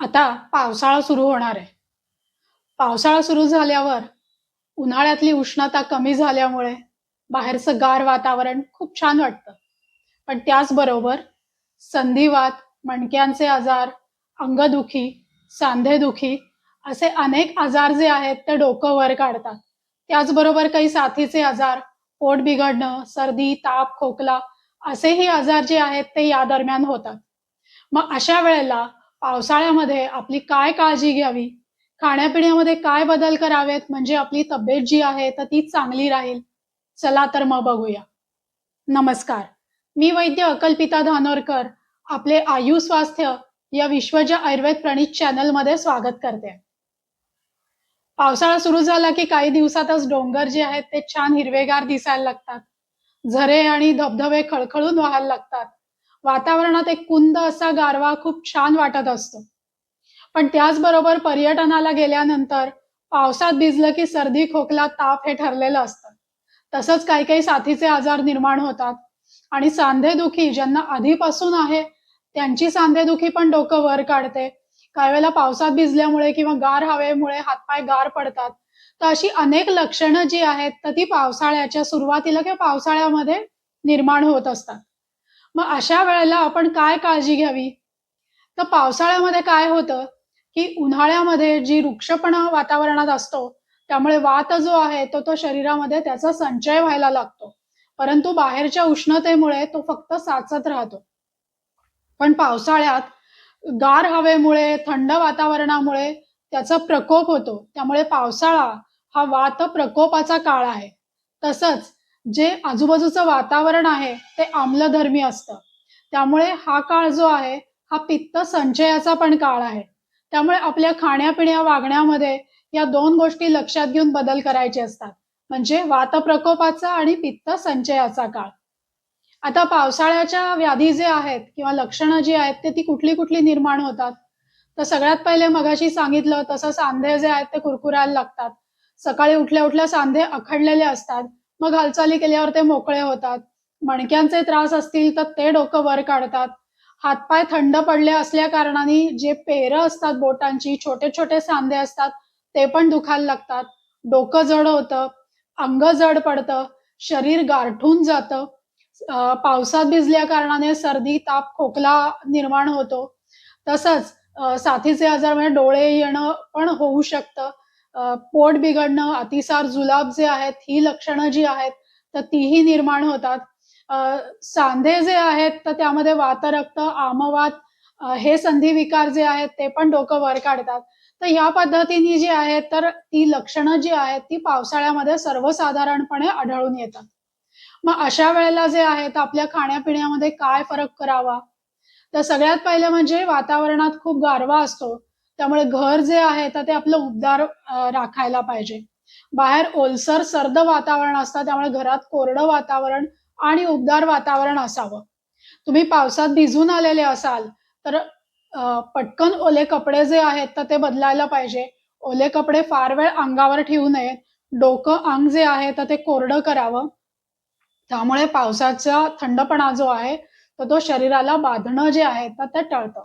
आता पावसाळा सुरू होणार आहे. पावसाळा सुरू झाल्यावर उन्हाळ्यातली उष्णता कमी झाल्यामुळे बाहेरचं गार वातावरण खूप छान वाटतं. पण त्याचबरोबर संधिवात, मणक्यांचे आजार, अंगदुखी, सांधेदुखी असे अनेक आजार जे आहेत ते डोकं वर काढतात. त्याचबरोबर काही साथीचे आजार, पोट बिघडणं, सर्दी, ताप, खोकला असेही आजार जे आहेत ते या दरम्यान होतात. मग अशा वेळेला पावसाळ्यामध्ये आपली काय काळजी घ्यावी? खाण्यापिण्यामध्ये काय बदल करावेत म्हणजे आपली तब्येत जी आहे तर ती चांगली राहील? चला तर मग बघूया. नमस्कार. मी वैद्य अकल्पिता धानोरकर आपले आयु स्वास्थ्य या विश्वजा आयुर्वेद प्रणीत चॅनलमध्ये स्वागत करते. पावसाळा सुरू झाला की काही दिवसातच डोंगर जे आहेत ते छान हिरवेगार दिसायला लागतात. झरे आणि धबधबे खळखळून वाहायला लागतात. वातावरणात एक कुंद असा गारवा खूप छान वाटत असतो. पण त्याचबरोबर पर्यटनाला गेल्यानंतर पावसात भिजलं की सर्दी, खोकला, ताप हे ठरलेलं असतं. तसंच काही-काही साथीचे आजार निर्माण होतात आणि सांधेदुखी ज्यांना आधीपासून आहे, त्यांची सांधेदुखी पण डोकं वर काढते. काही वेळेला पावसात भिजल्यामुळे किंवा गार हवेमुळे हातपाय गार पडतात. तर अशी अनेक लक्षणं जी आहेत, तर ती पावसाळ्याच्या सुरुवातीला किंवा पावसाळ्यामध्ये निर्माण होत असतात. मग अशा वेळेला आपण काय काळजी घ्यावी? तर पावसाळ्यामध्ये काय होतं, की उन्हाळ्यामध्ये जी रुक्षपणा वातावरणात असतो, त्यामुळे वात जो आहे तो शरीरामध्ये त्याचा संचय व्हायला लागतो. परंतु बाहेरच्या उष्णतेमुळे तो फक्त साचत राहतो. पण पावसाळ्यात गार हवेमुळे, थंड वातावरणामुळे त्याचा प्रकोप होतो. त्यामुळे पावसाळा हा वात प्रकोपाचा काळ आहे. तसंच जे आजूबाजूचं वातावरण आहे, ते आम्लधर्मी असतं. त्यामुळे हा काळ जो आहे, हा पित्त संचयाचा पण काळ आहे. त्यामुळे आपल्या खाण्यापिण्या, वागण्यामध्ये या 2 गोष्टी लक्षात घेऊन बदल करायचे असतात. म्हणजे वातप्रकोपाचा आणि पित्त संचयाचा काळ. आता पावसाळ्याच्या व्याधी जे आहेत किंवा लक्षणं जी आहेत, ते ती कुठली-कुठली निर्माण होतात? तर सगळ्यात पहिले मगाशी सांगितलं तसं सांधे जे आहेत ते कुरकुरायला लागतात. सकाळी उठल्या-उठल्या सांधे आखडलेले असतात. मग हालचाली केल्यावर ते मोकळे होतात. मणक्यांचे त्रास असतील तर ते डोकं वर काढतात. हातपाय थंड पडले असल्या कारणाने जे पेरं असतात बोटांची, छोटे-छोटे सांधे असतात, ते पण दुखायला लागतात. डोकं जड होतं, अंग जड पडतं, शरीर गारठून जातं. पावसात भिजल्या कारणाने सर्दी, ताप, खोकला निर्माण होतो. तसंच साथीचे आजार म्हणजे डोळे येणं पण होऊ शकतं. पोट बिघडणं, अतिसार, जुलाब जे आहेत, ही लक्षणं जी आहेत, तर तीही निर्माण होतात. सांधे जे आहेत, तर त्यामध्ये वातरक्त, आमवात हे संधिविकार जे आहेत, ते पण डोकं वर काढतात. तर ह्या पद्धतीने जी आहेत, तर ती लक्षणं जी आहेत, ती पावसाळ्यामध्ये सर्वसाधारणपणे आढळून येतात. मग अशा वेळेला जे आहे, तर आपल्या खाण्यापिण्यामध्ये काय फरक करावा? तर सगळ्यात पहिलं म्हणजे वातावरणात खूप गारवा असतो. त्यामुळे घर जे आहे तर ते आपलं उबदार राखायला पाहिजे. बाहेर ओलसर, सर्द वातावरण असतं त्यामुळे घरात कोरडं वातावरण आणि उबदार वातावरण असावं. तुम्ही पावसात भिजून आलेले असाल, तर पटकन ओले कपडे जे आहेत तर ते बदलायला पाहिजे. ओले कपडे फार वेळ अंगावर ठेवू नयेत. डोकं, अंग जे आहे तर ते कोरडं करावं. त्यामुळे पावसाचा थंडपणा जो आहे, तर तो शरीराला बाधणं जे आहे, तर ते टळतं.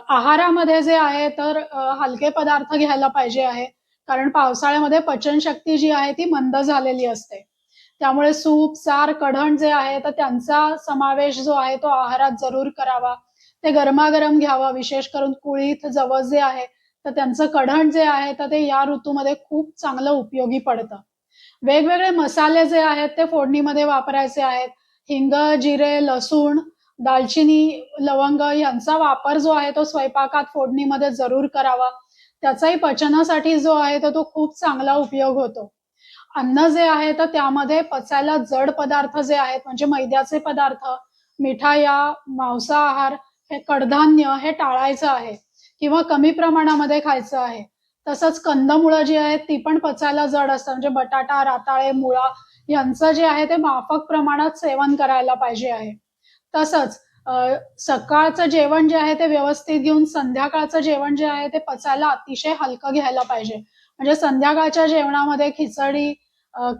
आहारामध्ये जे आहे, तर हलके पदार्थ घ्यायला पाहिजे आहे. कारण पावसाळ्यामध्ये पचनशक्ती जी आहे, ती मंद झालेली असते. त्यामुळे सूप, सार, कढण जे आहे, तर त्यांचा समावेश जो आहे, तो आहारात जरूर करावा. ते गरमागरम घ्यावं. विशेष करून कुळीथ, जवस जे आहे, तर त्यांचं कढण जे आहे, तर ते या ऋतूमध्ये खूप चांगलं उपयोगी पडतं. वेगवेगळे मसाले जे आहेत ते फोडणीमध्ये वापरायचे आहेत. हिंग, जिरे, लसूण, दालचिनी, लवंग यांचा वापर जो आहे तो स्वयंपाकात फोडणीमध्ये जरूर करावा. त्याचाही पचनासाठी जो आहे तर तो खूप चांगला उपयोग होतो. अन्न जे आहे तर त्यामध्ये पचायला जड पदार्थ जे आहेत म्हणजे मैद्याचे पदार्थ, मिठाया, मांसाहार, हे कडधान्य हे टाळायचं आहे किंवा कमी प्रमाणामध्ये खायचं आहे. तसंच कंदमुळं जी आहेत ती पण पचायला जड असतात. म्हणजे बटाटा, रताळे, मुळा यांचं जे आहे ते माफक प्रमाणात सेवन करायला पाहिजे आहे. तसंच अ, सकाळचं जेवण जे आहे ते व्यवस्थित घेऊन संध्याकाळचं जेवण जे आहे ते पचायला अतिशय हलकं घ्यायला पाहिजे. म्हणजे संध्याकाळच्या जेवणामध्ये खिचडी,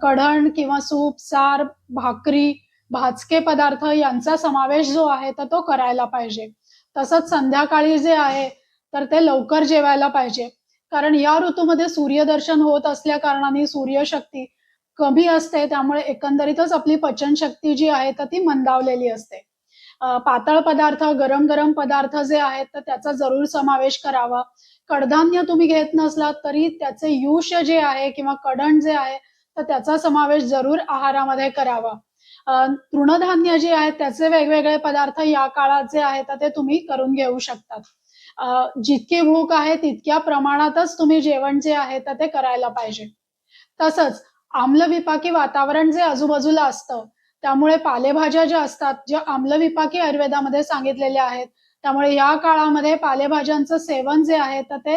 कढण किंवा सूप, सार, भाकरी, भाजके पदार्थ यांचा समावेश जो आहे तर तो करायला पाहिजे. तसंच संध्याकाळी जे आहे तर ते लवकर जेवायला पाहिजे. कारण या ऋतूमध्ये सूर्यदर्शन होत असल्या कारणाने सूर्यशक्ती कमी असते. त्यामुळे एकंदरीतच आपली पचनशक्ती जी आहे तर ती मंदावलेली असते. पातळ पदार्थ, गरम-गरम पदार्थ जे आहेत, तर त्याचा जरूर समावेश करावा. कडधान्य तुम्ही घेत नसलात तरी त्याचे युष्य जे आहे किंवा कडण जे आहे, तर त्याचा समावेश जरूर आहारामध्ये करावा. तृणधान्य जे आहेत त्याचे वेगवेगळे पदार्थ या काळात जे आहेत, तर ते तुम्ही करून घेऊ शकतात. जितकी भूक आहे तितक्या प्रमाणातच तुम्ही जेवण जे आहे, तर ते करायला पाहिजे. तसंच आम्लविपाकी वातावरण जे आजूबाजूला असतं, त्यामुळे पालेभाज्या ज्या असतात, ज्या आम्लविपाकी आयुर्वेदामध्ये सांगितलेल्या आहेत, त्यामुळे या काळामध्ये पालेभाज्यांचं सेवन जे आहे, तर ते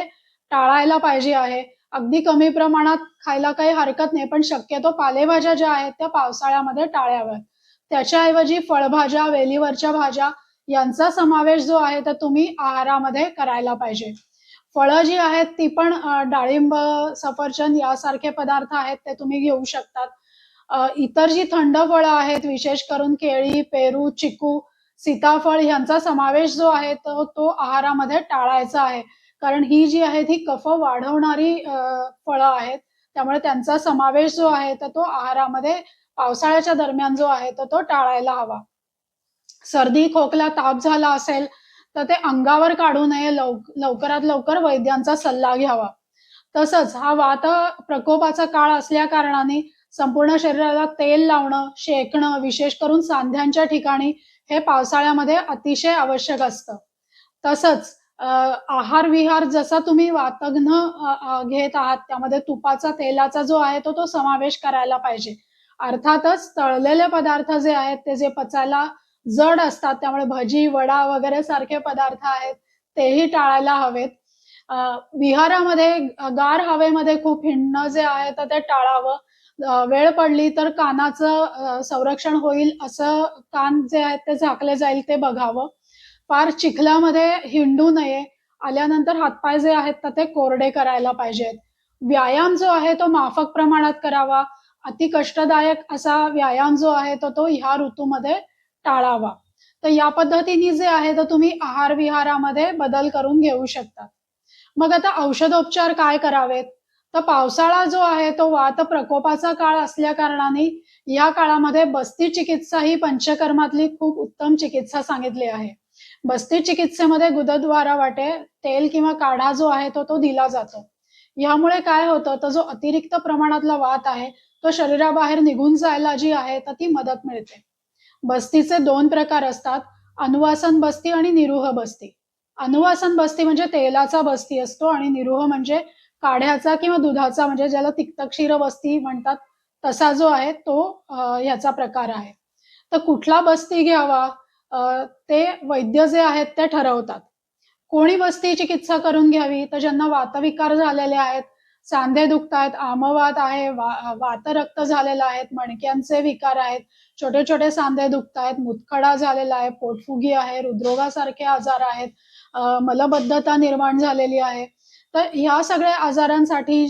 टाळायला पाहिजे आहे. अगदी कमी प्रमाणात खायला काही हरकत नाही, पण शक्यतो पालेभाज्या ज्या आहेत, त्या पावसाळ्यामध्ये टाळाव्यात. त्याच्याऐवजी फळभाज्या, वेलीवरच्या भाज्या यांचा समावेश जो आहे, तर तुम्ही आहारामध्ये करायला पाहिजे. फळं जी आहेत ती पण डाळिंब, सफरचंद यासारखे पदार्थ आहेत ते तुम्ही घेऊ शकतात. इतर जी थंड फळं आहेत विशेष करून केळी, पेरू, चिकू, सीताफळ ह्यांचा समावेश जो आहे तो आहारामध्ये टाळायचा आहे. कारण ही जी आहेत ही कफ वाढवणारी फळं आहेत. त्यामुळे त्यांचा समावेश जो आहे तर तो आहारामध्ये पावसाळ्याच्या दरम्यान जो आहे तर तो टाळायला हवा. सर्दी, खोकला, ताप झाला असेल, तर ते अंगावर काढू नये. लवकरात लवकर वैद्यांचा सल्ला घ्यावा. तसंच हा वात प्रकोपाचा काळ असल्या कारणाने संपूर्ण शरीराला तेल लावणं, शेकणं, विशेष करून सांध्यांच्या ठिकाणी हे पावसाळ्यामध्ये अतिशय आवश्यक असतं. तसंच आहार-विहार जसा तुम्ही वातग्न घेत आहात, त्यामध्ये तुपाचा, तेलाचा जो आहे तो समावेश करायला पाहिजे. अर्थातच तळलेले पदार्थ जे आहेत, ते जे पचायला जड असतात, त्यामुळे भजी, वडा वगैरे सारखे पदार्थ आहेत, तेही टाळायला हवेत. अ, विहारामध्ये गार हवेमध्ये खूप हिंडणं जे आहे, तर ते टाळावं. वेळ पडली तर कानाचं संरक्षण होईल असं कान जे आहेत, ते झाकले जाईल ते बघावं. फार चिखलामध्ये हिंडू नये. आल्यानंतर हातपाय जे आहेत तर ते कोरडे करायला पाहिजेत. व्यायाम जो आहे तो माफक प्रमाणात करावा. अति कष्टदायक असा व्यायाम जो आहे तर तो ह्या ऋतूमध्ये टाळावा. तर या पद्धतीने जे आहे तर तुम्ही आहार-विहारामध्ये बदल करून घेऊ शकता. मग आता औषधोपचार काय करावेत? तर पावसाळा जो आहे तो वात प्रकोपाचा काळ असल्या कारणाने या काळामध्ये बस्ती चिकित्सा ही पंचकर्मातली खूप उत्तम चिकित्सा सांगितली आहे. बस्ती चिकित्सेमध्ये गुदद्वारा वाटे तेल किंवा काढा जो आहे तो दिला जातो. यामुळे काय होतं, तर जो अतिरिक्त प्रमाणातला वात आहे, तो शरीराबाहेर निघून जायला जी आहे, तर ती मदत मिळते. बस्तीचे 2 प्रकार असतात. अनुवासन बस्ती आणि निरूह बस्ती. अनुवासन बस्ती म्हणजे तेलाचा बस्ती असतो आणि निरूह म्हणजे काढ्याचा किंवा दुधाचा म्हणजे ज्याला तिक्तक्षीर बस्ती म्हणतात, तसा जो आहे तो ह्याचा प्रकार आहे. तर कुठला बस्ती घ्यावा ते वैद्य जे आहेत ते ठरवतात. कोणी बस्ती चिकित्सा करून घ्यावी, तर ज्यांना वातविकार झालेले आहेत, सांधे दुखतायत, आमवात आहे, वातरक्त झालेला आहे, मणक्यांचे विकार आहेत, छोटे-छोटे सांधे दुखतायत, मुतखडा झालेला आहे, पोटफुगी आहे, हृदरोगासारखे आजार आहेत, मलबद्धता निर्माण झालेली आहे. तर ह्या सगळ्या आजारांसाठी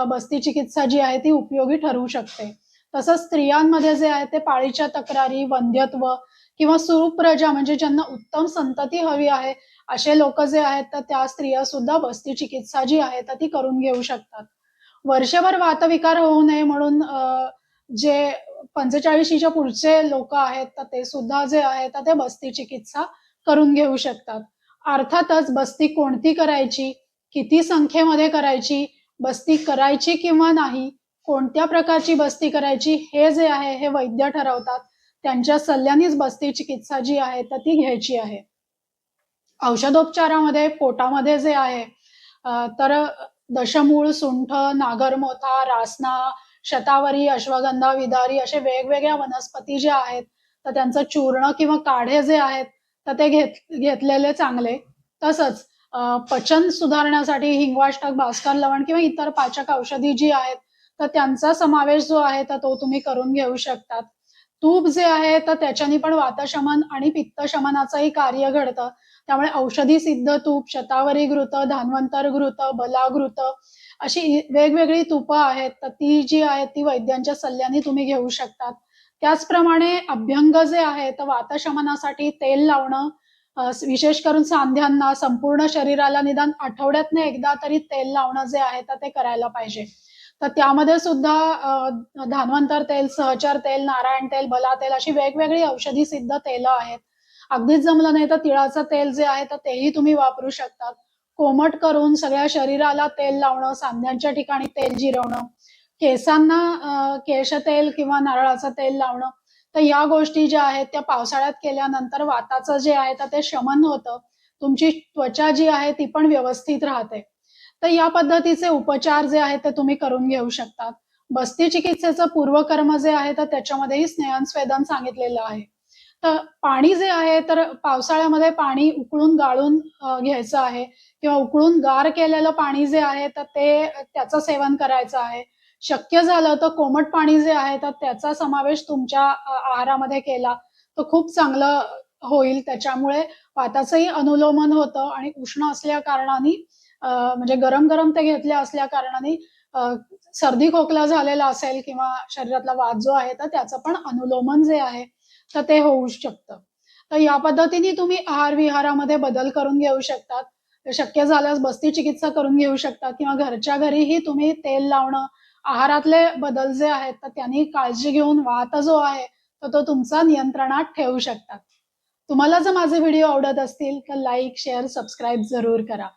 बस्ती चिकित्सा जी आहे ती उपयोगी ठरवू शकते. तसंच स्त्रियांमध्ये जे आहे ते पाळीच्या तक्रारी, वंध्यत्व किंवा सुप्रजा म्हणजे ज्यांना उत्तम संतती हवी आहे, असे लोकं जे आहेत तर त्या स्त्रिया सुद्धा बस्ती चिकित्सा जी आहे तर ती करून घेऊ शकतात. वर्षभर वातविकार होऊ नये म्हणून जे 45च्या पुढचे लोकं आहेत, तर ते सुद्धा जे आहे तर ते बस्ती चिकित्सा करून घेऊ शकतात. अर्थातच बस्ती कोणती करायची, किती संख्येमध्ये करायची, बस्ती करायची किंवा नाही, कोणत्या प्रकारची बस्ती करायची, हे जे आहे हे वैद्य ठरवतात. त्यांच्या सल्ल्यानेच बस्ती चिकित्सा जी आहे तर ती घ्यायची आहे. औषधोपचारामध्ये पोटामध्ये जे आहे तर दशमूळ, सुंठ, नागरमोथा, रासना, शतावरी, अश्वगंधा, विदारी असे वेगवेगळ्या वनस्पती ज्या आहेत, तर त्यांचं चूर्ण किंवा काढे जे आहेत, तर ते घेतलेले चांगले. तसंच पचन सुधारण्यासाठी हिंगवाष्टक, भास्कर लवण किंवा इतर पाचक औषधी जी आहेत, तर त्यांचा समावेश जो आहे, तर तो तुम्ही करून घेऊ शकतात. तूप जे आहे, तर त्याच्याने पण वातशमन आणि पित्तशमनाचंही कार्य घडतं. त्यामुळे औषधी सिद्ध तूप, शतावरी घृत, धान्वंतर घृत, बला घृत अशी वेगवेगळी तुपं आहेत. तर ती जी आहेत ती वैद्यांच्या सल्ल्याने तुम्ही घेऊ शकतात. त्याचप्रमाणे अभ्यंग जे आहे, तर वातशमनासाठी तेल लावणं विशेष करून सांध्यांना, संपूर्ण शरीराला निदान आठवड्यातनं एकदा तरी तेल लावणं जे आहे तर ते करायला पाहिजे. तर त्यामध्ये सुद्धा धान्वंतर तेल, सहचर तेल, नारायण तेल, बला तेल अशी वेगवेगळी औषधी सिद्ध तेलं आहेत. अगदीच जमलं नाही तर तिळाचं तेल जे आहे तर तेही तुम्ही वापरू शकतात. कोमट करून सगळ्या शरीराला तेल लावणं, सांध्यांच्या ठिकाणी तेल जिरवणं, केसांना केशतेल किंवा नारळाचं तेल लावणं. तर या गोष्टी ज्या आहेत त्या पावसाळ्यात केल्यानंतर वाताचं जे आहे तर ते शमन होतं. तुमची त्वचा जी आहे ती पण व्यवस्थित राहते. तर या पद्धतीचे उपचार जे आहेत ते तुम्ही करून घेऊ शकतात. बस्ती चिकित्सेचं पूर्वकर्म जे आहे तर त्याच्यामध्येही स्नेहन-स्वेदन सांगितलेलं आहे. तर पाणी जे आहे तर पावसाळ्यामध्ये पाणी उकळून गाळून घ्यायचं आहे किंवा उकळून गार केलेलं पाणी जे आहे तर ते त्याचं सेवन करायचं आहे. शक्य झालं तर कोमट पाणी जे आहे तर त्याचा समावेश तुमच्या आहारामध्ये केला तर खूप चांगलं होईल. त्याच्यामुळे वाताचंही अनुलोमन होतं आणि उष्ण असल्या कारणाने म्हणजे गरम-गरम ते घेतल्या असल्या कारणाने सर्दी खोकला झालेला असेल किंवा शरीरातला वात जो आहे तर त्याचं पण अनुलोमन जे आहे तर ते होऊ शकतं. तर या पद्धतीने तुम्ही आहार-विहारामध्ये बदल करून घेऊ शकतात. शक्य झाल्यास बस्ती चिकित्सा करून घेऊ शकतात किंवा घरच्या घरीही तुम्ही तेल लावणं, आहारातले बदल जे आहेत तर त्यांनी काळजी घेऊन वात जो आहे तर तो तुमचा नियंत्रणात ठेवू शकतात. तुम्हाला जर माझे व्हिडिओ आवडत असतील तर लाईक, शेअर, सबस्क्राईब जरूर करा.